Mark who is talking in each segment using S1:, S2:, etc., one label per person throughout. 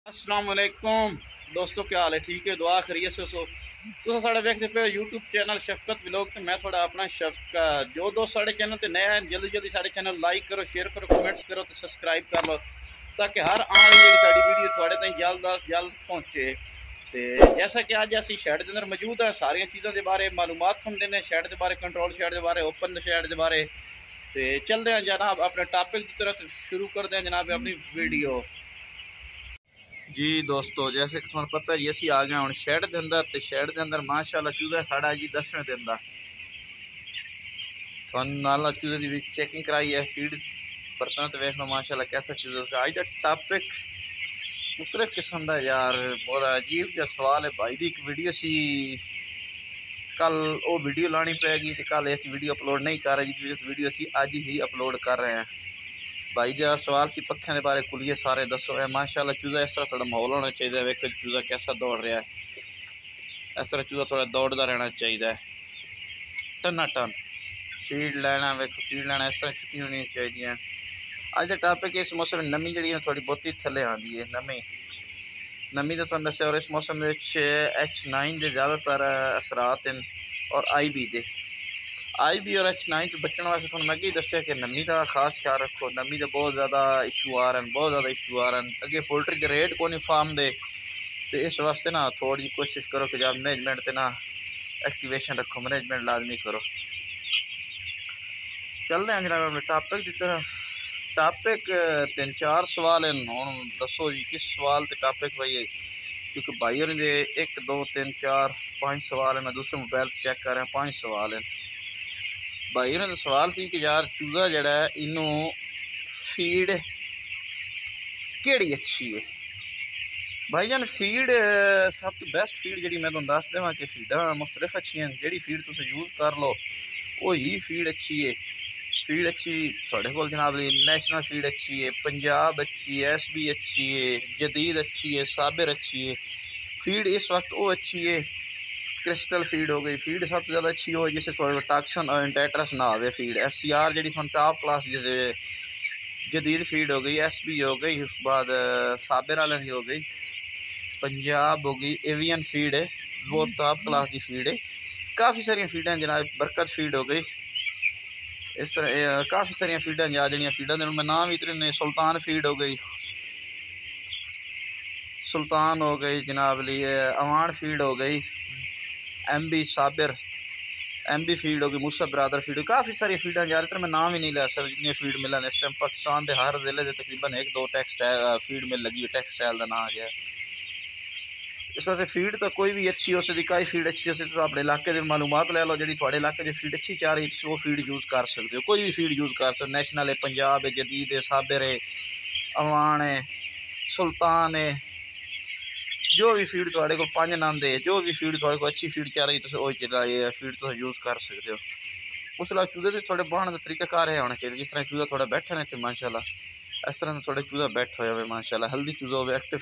S1: अस्सलाम वालेकुम दोस्तों, क्या हाल है? ठीक है, दुआ खरीय से सो तुस साढ़े वेखते पे यूट्यूब चैनल शफकत व्लॉग। तो मैं थोड़ा अपना शफकत जो दोस्त साढ़े चैनल ते नया है जल्दी जल्दी साढ़े चैनल लाइक करो, शेयर करो, कमेंट्स करो तो सब्सक्राइब कर लो ताकि हर आने वाली साड़ी वीडियो थोड़े ताईं जल्द अज जल्द पहुँचे। तो जैसा कि अज असी शैड के अंदर मौजूद है, सारिया चीज़ों के बारे मालूमात थोड़े देने, शैड के बारे, कंट्रोल शैड के बारे, ओपन शैड के बारे। तो चलते हैं जनाब अपने टॉपिक की तरफ शुरू करते हैं जनाब अपनी वीडियो। जी दोस्तों, जैसे कि तुम पता जी असी आ गए हूँ शैड के अंदर। तो शैड के अंदर माशाल्लाह चूजा साढ़ा जी 10वें दिन का नाला चूजे की चेकिंग कराई है। फीड बर्तन तो वेख लो माशाल्लाह कैसा चूजा। अज का टॉपिक मुख्तलिफ किस्म का यार बहुत अजीब जहा सवाल है। भाई की एक वीडियो सी, कल वो वीडियो लानी पैगी तो कल इस वीडियो अपलोड नहीं कर रहे, जिस वीडियो असी अज ही अपलोड कर रहे हैं। भाई का सवाल सी पक्षों के बारे खुलिए सारे दसो। है माशाल्लाह चूजा इस तरह थोड़ा माहौल होना चाहिए। वेखो चूजा कैसा दौड़ रहा है, इस तरह चूजा थोड़ा दौड़ता रहना चाहिए। टना टन फीड लैना, वेखो फीड लैना इस तरह चुकी होनी चाहिए। अज का टॉपिक इस मौसम नमी जी थोड़ी बहुती थले आती है। नमी तो तुम दसिया, और इस मौसम H9 के ज़्यादातर असरात हैं और IB के। IB और H9 तो बचने वास्ते तुम मैं अगे दसिया कि नमी का खास ख्याल रखो। नमी के बहुत ज़्यादा इशू आ रहे हैं, बहुत ज़्यादा इशू आ रहे हैं। अगे पोल्ट्री के रेट को नहीं फार्म दे, तो इस वास्ते ना थोड़ी कोशिश करो कि जब मैनेजमेंट से ना एक्टिवेशन रखो, मैनेजमेंट लाजमी करो। चलते हैं जनाब अपने टॉपिक की तरफ। टॉपिक 3-4 सवाल हैं, हूँ दसो जी किस सवाल ते टॉपिक भाई है, क्योंकि भाई और 1 2 3 4 5 सवाल है। मैं दूसरे मोबाइल चेक कर रहा हूँ, 5 सवाल हैं। भाई ने सवाल थी कि यार चूजा जड़ा है इनू फीड केड़ी अच्छी है। भाई जान फीड सब तो बेस्ट फीड जी मैं तुम दस देव कि फीडा मुख्तलिफ अच्छी हैं। जी फीड तुम यूज़ कर लो वो ही फीड अच्छी है। फीड अच्छी थोड़े को जनाब नेशनल फीड अच्छी है, पंजाब अच्छी है, SB अच्छी है, जदीद अच्छी है, साबिर अच्छी है। फीड इस वक्त वो अच्छी है, क्रिस्टल फीड हो गई। फीड सबसे ज़्यादा अच्छी हो जिससे थोड़ा टॉक्सिन और टेट्रस ना आवे। फीड FCR जी टॉप क्लास जदीद फीड हो गई, SB हो गई, उस बाद साबिर वाले की हो गई, पंजाब हो गई, एवियन फीड है वो टॉप क्लास की फीड है। काफ़ी सारिया फीडा जनाब, बरकत फीड हो गई, इस तरह काफ़ी सारिया फीडा जा जड़िया फीडा मैं नाम इतने। सुल्तान फीड हो गई, सुल्तान हो गई जनाब ली, अवान फीड हो गई, MB साबिर, MB फीड हो गई, मूसा ब्रादर फीड हो गई। काफ़ी सारी फीडा जा रही, मैं नाम ही नहीं ले सकता जितनी फीड मिलन इस टाइम। पाकिस्तान के हर जिले से तकरीबन 1-2 टैक्सटाइल फीड मिल लगी है, टैक्सटाइल का नाम आ गया। इस वास्ते फीड तो कोई भी अच्छी हो सकती, कई फीड अच्छी हो सकती। तो अपने इलाके की मालूमात ले लो, जी थोड़े इलाके की फीड अच्छी चाह रही वो फीड यूज़ कर सकते हो। कोई भी फीड यूज़ कर सकते, नेशनल है, पंजाब है, जदीद है, साबिर है, अवान है, सुल्तान है, जो भी फीड थोड़े को 5 नंद है, जो भी फीड थोड़े को अच्छी फीड चाह रही तो फीड तो यूज़ कर सकते हो। उस अलावा चूजे के थोड़े बहने का तरीकाकार है होना चाहिए। जिस तरह चूजा थोड़ा बैठा नहीं तो माशाल्लाह इस तरह थोड़े चूजा बैठ हो माशाल्लाह, हेल्दी चूजा हो, एक्टिव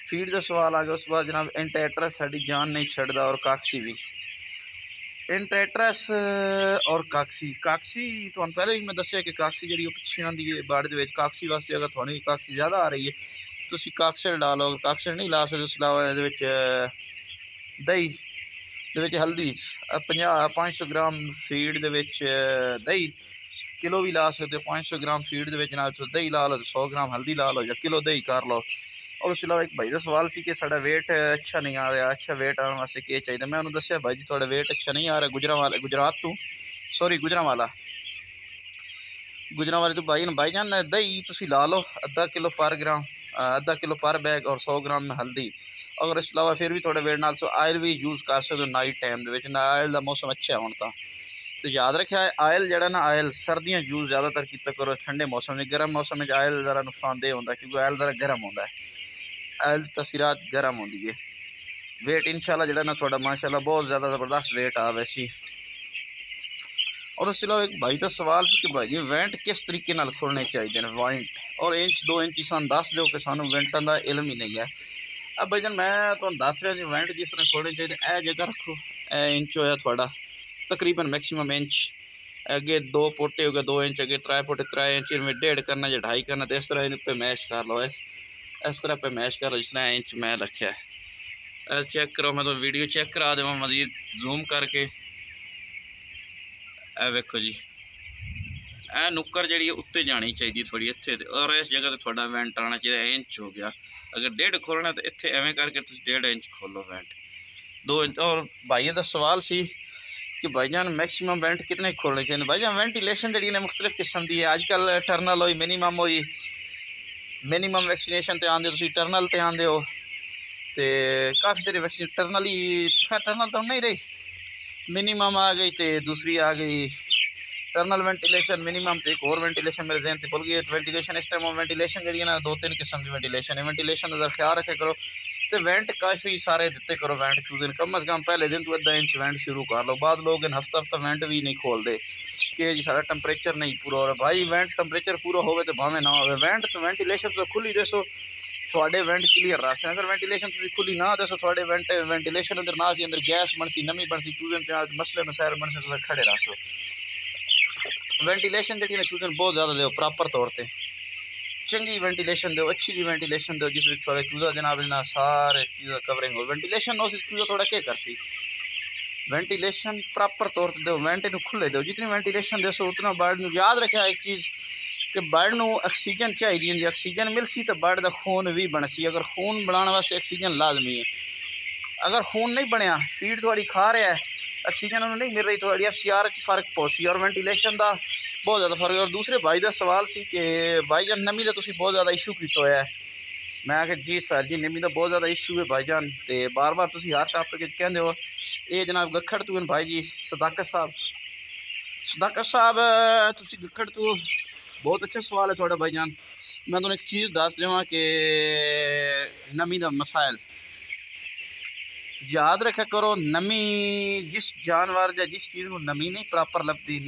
S1: फीड का सवाल आ गया। उस बाद जनाब एंटेट्रस साड़ी जान नहीं छड़ता, और काक्सी भी। एंटेट्रस और काक्सी तो पहले भी मैं दसिया कि काक्सी जी पिछे आती है बाड़ के। काक्सी वास्ते अगर थोड़ी काक्सी ज़्यादा आ रही है तो काक्सर डालो, काक्सर नहीं ला सकते। उस अलावा दही हल्दी 500 ग्राम फीड दही किलो भी ला सकते हो। 500 ग्राम फीड जनाब दही ला लो, 100 ग्राम हल्दी ला लो, या किलो दही कर लो। और उस अलावा एक भाई का सवाल सी कि साड़ा वेट अच्छा नहीं आ रहा, अच्छा वेट आने वास्ते क्या चाहिए। मैं उन्होंने दसिया भाई जी थोड़ा वेट अच्छा नहीं आ रहा गुजरात तो भाई जान दही तुम ला लो आधा किलो पर ग्राम, आधा किलो पर बैग, और 100 ग्राम में हल्दी। अगर इस अलावा फिर भी थोड़े वेट नाल तो आयल भी यूज़ कर सकते हो नाइट टाइम। आयल का मौसम अच्छा है हूँ तो याद रखे आयल जरा ना आयल सर्दियाँ यूज़ ज़्यादातर किया करो, ठंडे मौसम में। गर्म मौसम में आयल ज़रा नुकसानदेह होता है क्योंकि आयल ज़रा गर्म होता है, आयल तसीरात गर्म होती है। वेट इंशाल्लाह जरा ना थोड़ा माशाल्लाह बहुत ज़्यादा ज़बरदस्त वेट आ वैसी। और उसके अलावा एक भाई का सवाल कि भाई जी वेंट किस तरीके नाल खोलने चाहिए वेंट, और 1-2 इंच सानू दस दो कि सानू वेंटा का इलम ही नहीं है। अब भाई जान मैं तुहानू दस रहा जी वेंट जिस तरह खोलने चाहिए। यह जगह रखो, इंच होया थोड़ा तकरीबन मैक्सीमम इंच, अगे 2 पोटे हो गए 2 इंच, अगे 3 पोटे 3 इंच, इनमें 1.5 करना या 2.5 करना, तो इस तरह इन पे मैश कर लो। इस तरह पे मैश कर लो जिस तरह इंच मैं रखा है। चेक करो, मैं तो वीडियो चेक करा देव मजीद जूम करके। ए वेखो जी, ए नुक्कर जी उत्ते जानी चाहिए थोड़ी इत्थे, और इस जगह तो थोड़ा वेंट आना चाहिए। इंच हो गया, अगर 1.5 खोलना तो इत्थे एवें करके 1.5 इंच खोलो वेंट, 2 इंच। और भाई का सवाल सी कि भाईजान मैक्सिमम वेंट कितने खोलने चाहिए। भाईजान वेंटिलेशन जी ने मुख्तलिफ किस्म की है, अजकल टर्नल हो मिनीमम हो, मिनीमम वैक्सीनेशन ते आंदे तुसी टर्नल ते आंदे हो, तो काफ़ी सारी वैक्सीन टर्नल ही, टर्नल तो नहीं रही, मिनीमम आ गई, तो दूसरी आ गई टर्नल वेंटिलेशन मिनिमम। तो एक और वेंटिलेशन मेरे जहन से भूल गई वेंटिलेशन। इस टाइम वेंटिलेशन जी ना 2-3 किस्म की वेंटिलेशन है। वेंटिलेशन का ख्याल रखे करो, तो वेंट काफ़ी सारे दिते करो वेंट चूजन, कम अज़ कम पहले दिन तो अद्धा इंच वेंट शुरू कर लो। बाद लोग हफ्ता हफ्ता वेंट भी नहीं खोलते कि जी सारा टंपरेचर नहीं पूरा हो रहा। भाई वेंट टंपरेचर पूरा हो तो भावें ना हो, वेंट तो वेंटिलेशन तो खुली दसो थोड़े वेंट क्लीयर रख। अगर वेंटिलेशन तुम खुली ना दसो थोड़े वेंटिलेशन अंदर ना सी, अंदर गैस बनसी, नमी बनसी, चूजन मसले मसैल बनसे, तुम खड़े रखो। वेंटिलेशन जी चूजन बहुत ज़्यादा दो प्रॉपर तौर पर चंगी वेंटिलेशन दो, अच्छी जी वेंटिलेशन दो जिस थोड़ा चूजा जनाब ना सारे चीज़ कवरिंग हो। वेंटिलेशन हो चूजा थोड़ा क्या करसी, वेंटिलेशन प्रॉपर तौर पर दो, वेंट खुले दो। जितनी वेंटिलेशन दसो उतना बर्ड याद रखा एक चीज़ कि बर्ड नू ऑक्सीजन चाहिए, ऑक्सीजन मिलसी तो बर्ड का खून भी बनसी। अगर खून बनाने वास्ते ऑक्सीजन लाजमी है, अगर खून नहीं बनया फीड थोड़ी खा रहा है ऑक्सीजन उन्होंने नहीं मिल रही, तो FCR फर्क पौसी और वेंटिलेशन का बहुत ज़्यादा फर्क है। और दूसरे भाई का सवाल सी कि भाईजान नमी का तुम बहुत ज़्यादा इशू किया है। मैं आखिर जी सर जी नमी का बहुत ज़्यादा इशू है भाईजान, तो बार बार तुम हर टॉपिक कहते हो। ये जनाब गखड़ तू भाई जी सदाकत साहब, सदाकत साहब तुम गखड़ तू, बहुत अच्छा सवाल है थोड़ा भाईजान। मैं तुम्हें एक चीज़ दस देव कि नमी का मसाइल याद रखा करो। नमी जिस जानवर या जिस चीज़ को नमी नहीं प्रॉपर लभदी,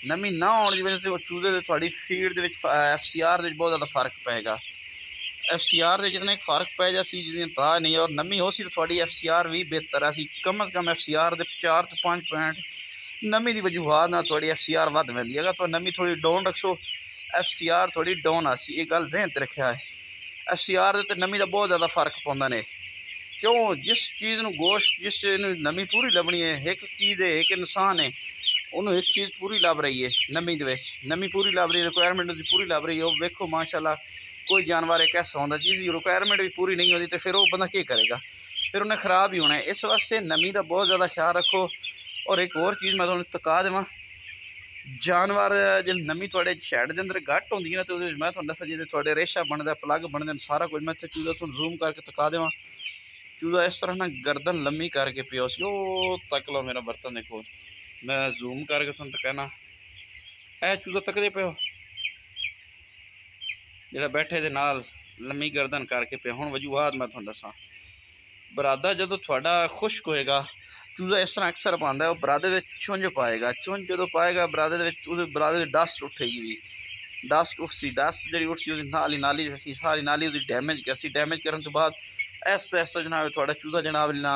S1: नमी ना होने की वजह से वो चूजे थोड़ी फीड FCR बहुत ज़्यादा फर्क पेगा। FCR जितना एक फर्क पै जासी जितनी ता नहीं, और नमी हो सी तो थोड़ी FCR भी बेहतर है। कम अज़ कम FCR 4 तो 5 पॉइंट नमी की वजूहत ना थोड़ी FCR वध पैंदी। अगर तो नमी थोड़ी डाउन रखो FCR थोड़ी डाउन आसी, ये गल ध्यान रखा है। FCR ते नमी का बहुत ज़्यादा फर्क पौंदा ने, क्यों जिस चीज़ में गोश्त जिस नमी पूरी लभनी है, एक चीज़ है एक इंसान है उन्होंने एक चीज़ पूरी लभ रही है, नमी नमी पूरी लभ रही है, रिक्वायरमेंट पूरी लभ रही है। वो देखो माशाल्लाह कोई जानवर एक ऐसा होता जिसकी रिक्वायरमेंट भी पूरी नहीं होती, तो फिर वो बंदा क्या करेगा, फिर उन्हें खराब ही होना है। इस वास्ते नमी का बहुत ज़्यादा ख्याल रखो। और एक और चीज़ मैं तुम्हें तका देव, जानवर जो नमी थोड़े शैड के अंदर घट होंगी ना, तो मैं दसा जी थोड़े रेशा बनता प्लग बनते सारा कुछ। मैं चूजा तुम जूम करके तका देव, चूजा इस तरह ना गर्दन लम्मी करके पियो सी, तक लो मेरा बर्तन देखो, मैं जूम करके तुम कहना है चूजा तकते पे जो बैठे दे नाल लम्मी गर्दन करके पे। हुण वजूहत मैं तुहानू दसा, बरादा जो थोड़ा खुश्क होएगा चूजा इस तरह अक्सर पाता है, वो बरादे में चुंझ पाएगा, चुंझ जो पाएगा बरादे बरादे डस्ट उठेगी भी, डस्ट उठसी, डस्ट जी उठसी नाली नाली सारी नाली डैमेज करसी। डैमेज करने तो बाद ऐसा ऐसा जनाब थोड़ा चूजा जनाब ना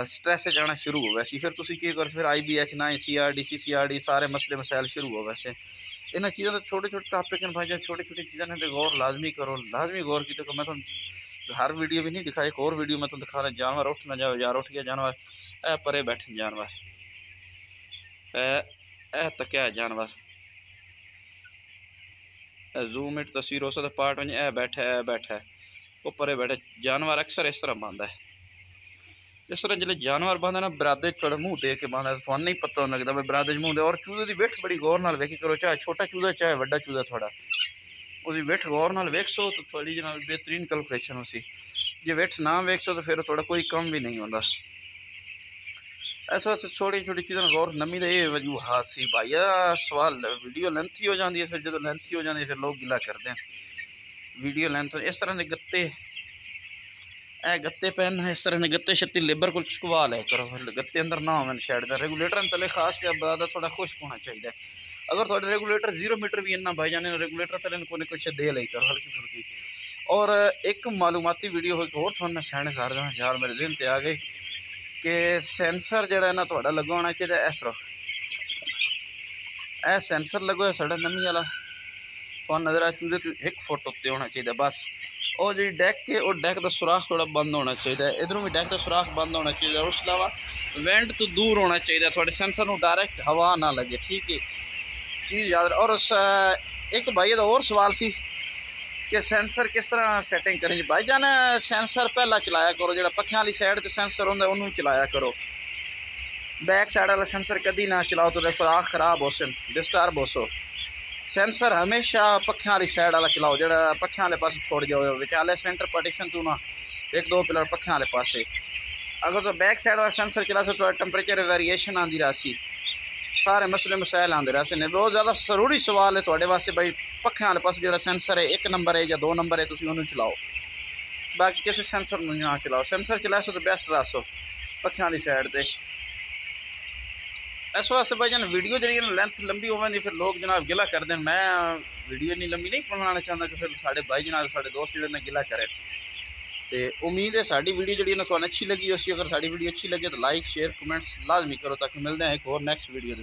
S1: स्ट्रैस जाना शुरू हो वैसे, फिर तुम की करो, फिर IBH 9 CRD CCRD सारे मसले मसाइल शुरू हो वैसे। इन्होंने चीज़ों तो छोटे छोटे टॉपिक हैं भाई, छोटी छोटी चीज़ें ने गौर लाजमी करो, लाजमी गौर की। तो मैं तुम हर वीडियो भी नहीं दिखा, एक और वीडियो मैं तुम दिखा रहा जानवर उठ ना जाओ यार, उठ गया जानवर, ए परे बैठे जानवर, ए तकिया है जानवर, जूम इट तस्वीर हो सकता पार्ट में ए बैठा है वो परे बैठे जानवर अक्सर इस तरह बांधा है। इस तरह जो जानवर बांधे ना बरादे थोड़ा मुँह दे के बांधा, तो नहीं पता लगता भाई बरादे मुँह दे। और चूजे की विठ बड़ी गौर नाल वेखी करो, चाहे छोटा चूजा चाहे बड़ा चूजा, थोड़ा उसकी विठ गौर नाल वेख सो तो थोड़ी जनाब बेहतरीन कैलकुलेशन उसी, जे विठ ना वेख सो तो फिर थोड़ा कोई कम भी नहीं होता। ऐसा वैसे छोटी छोटी चीज़ों गौर। नमी का ये वजूहत सी भाई, सवाल वीडियो लेंथी हो जाती है, फिर जो लेंथी हो जाती है फिर लोग गिला करते हैं वीडियो लेंथ। इस तरह के गत्ते गत्ते पहनना, इस तरह ने गत्ते छत्ती लेबर को चुकवा ले करो, गत्ते अंदर ना हो शैड का। रेगूलेटर तले खास कर बता थोड़ा खुश्क होना चाहिए। अगर थोड़े रेगूलेटर 0 मीटर भी इन्ना भाई जाने रेगूलेटर तले को कुछ दे ले करो हल्की फुल्की। और एक मालूमाती वीडियो हो और थोड़ा मैं सैंड कर देना यार, मेरे दिन आ गई कि सेंसर जरा ना थोड़ा लगा होना चाहिए। इस तरह ए सेंसर लगो है साढ़ा नमी वाला, तो नज़र आते तो 1 फुट उत्ते होना चाहिए बस। और जी डैक के और डैक का सुराख थोड़ा बंद होना चाहिए, इधरों भी डैक का सुराख बंद होना चाहिए। उस अलावा वेंट तो दूर होना चाहिए, थोड़े सेंसर में डायरैक्ट हवा ना लगे, ठीक है चीज़ याद। और एक भाई का और सवाल सी कि सेंसर किस तरह सैटिंग करें भाई जान। सेंसर पहला चलाया करो, जो पक्खियां वाली साइड ते सेंसर होंगे उन्होंने चलाया करो, बैक साइड वाला सेंसर कभी ना चलाओ तो सुराख खराब हो सन, डिस्टर्ब हो सो। सेंसर हमेशा पक्खियां वाली साइड वाला चलाओ, जो पक्खियां वाले पास थोड़ जाओ विचाले सेंटर पार्टीशन तू ना 1-2 पिलर पक्खियां वाले पास। अगर तो बैक साइड वाला सेंसर चला सो तो टैंपरेचर वेरिएशन आती रही, सारे मसले मसाइल आते रहते हैं। बहुत ज़्यादा जरूरी सवाल है थोड़े वास्ते भाई, पक्खियां वाले पास जो सेंसर है 1 नंबर है या 2 नंबर है, तुम उन्होंने चलाओ, बाकी किसी सेंसर ना चलाओ। सेंसर चला सो तो बेस्ट रहो पक्खियां वाली साइड पर। इस वास्ते भाई जान वीडियो जी लेंथ लंबी होगी फिर लोग जनाब गिला कर दें। मैं वीडियो इन्नी लंबी नहीं बनाना चाहता कि फिर साढ़े भाई जनाब साढ़े दोस्त जो गिला करें। तो उम्मीद है साड़ी वीडियो जी तुम अच्छी लगी उसी। अगर साड़ी वीडियो अच्छी लगे तो लाइक शेयर कमेंट्स लाजमी करो, ताकि मिलते हैं एक और नैक्सट वीडियो।